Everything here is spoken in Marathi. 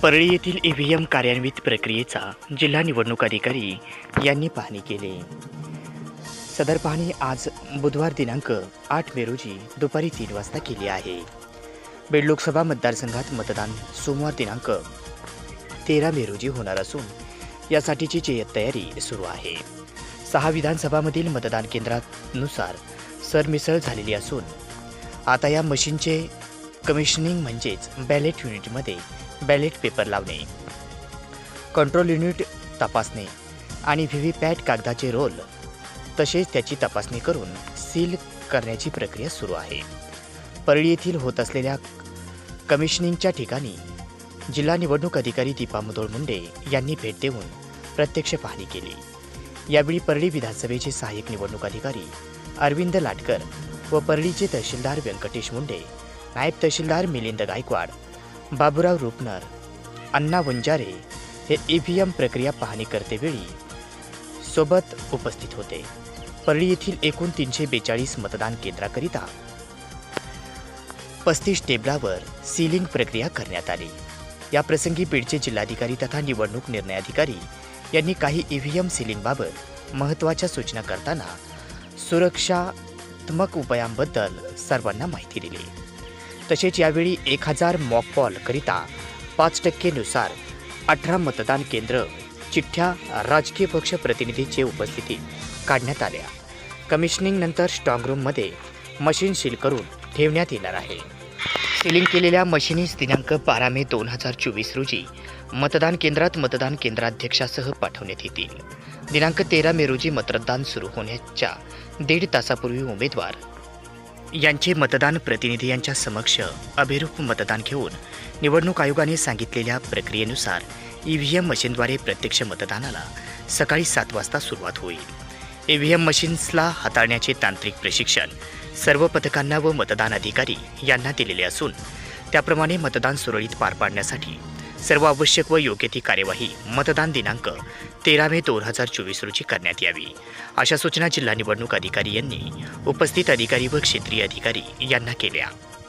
परळी येथील ईव्हीएम कार्यान्वित प्रक्रियेचा जिल्हा निवडणूक अधिकारी यांनी पाहणी केली। सदर पाहणी आज बुधवार दिनांक 8 मे रोजी दुपारी 3 वाजता केली आहे। बीड लोकसभा मतदारसंघात मतदान सोमवार दिनांक 13 मे रोजी होणार असून यासाठीची जय्यत तयारी सुरू आहे। 6 विधानसभामधील मतदान केंद्रानुसार सरमिसळ झालेली असून आता या मशीनचे कमिशनिंग म्हणजेच बॅलेट युनिटमध्ये बॅलेट पेपर लावणे, कंट्रोल युनिट तपासणे आणि व्हीव्हीपॅट कागदाचे रोल तसेच त्याची तपासणी करून सील करण्याची प्रक्रिया सुरू आहे। परळी येथील होत असलेल्या कमिशनिंगच्या ठिकाणी जिल्हा निवडणूक अधिकारी दीपा मुधोळ मुंडे यांनी भेट देऊन प्रत्यक्ष पाहणी केली। यावेळी परळी विधानसभेचे सहाय्यक निवडणूक अधिकारी अरविंद लाटकर व परळीचे तहसीलदार व्यंकटेश मुंडे, नायब तहसीलदार मिलिंद गायकवाड, बाबूराव रुपनर, अण्णा वंजारे हे ईव्हीएम प्रक्रिया पाहणी करतेवेळी सोबत उपस्थित होते। परळी येथील एकूण 342 मतदान केंद्राकरिता 35 टेबलावर सीलिंग प्रक्रिया करण्यात आली। या प्रसंगी बीडचे जिल्हाधिकारी तथा निवडणूक निर्णय अधिकारी यांनी काही ईव्हीएम सीलिंगबाबत महत्त्वाच्या सूचना करताना सुरक्षात्मक उपायांबद्दल सर्वांना माहिती दिली। तसेच यावेळी 1000 मॉक पॉल करिता 5% नुसार 18 मतदान केंद्र चिठ्ठ्या राजकीय पक्ष प्रतिनिधींची उपस्थिती काढण्यात आल्या। कमिशनिंग नंतर स्ट्रॉंग रूममध्ये मशीन सील करून ठेवण्यात येणार आहे। सीलिंग केलेल्या मशिनीस दिनांक 12 मे 2024 रोजी मतदान केंद्रात मतदान केंद्राध्यक्षासह पाठवण्यात येतील। दिनांक 13 मे रोजी मतदान सुरू होण्याच्या 1.5 तासापूर्वी उमेदवार यांचे मतदान प्रतिनिधी यांच्या समक्ष अभिरूप मतदान घेऊन निवडणूक आयोगाने सांगितलेल्या प्रक्रियेनुसार ईव्हीएम मशीनद्वारे प्रत्यक्ष मतदानाला सकाळी 7 वाजता सुरुवात होईल। ईव्हीएम मशीन्सला हाताळण्याचे तांत्रिक प्रशिक्षण सर्व पथकांना व मतदान अधिकारी यांना दिलेले असून त्याप्रमाणे मतदान सुरळीत पार पाडण्यासाठी सर्व आवश्यक व योग्य ती कार्यवाही मतदान दिनांक 13 मे 2024 रोजी करण्यात यावी, अशा सूचना जिल्हा निवडणूक अधिकारी यांनी उपस्थित अधिकारी व क्षेत्रीय अधिकारी यांना केल्या।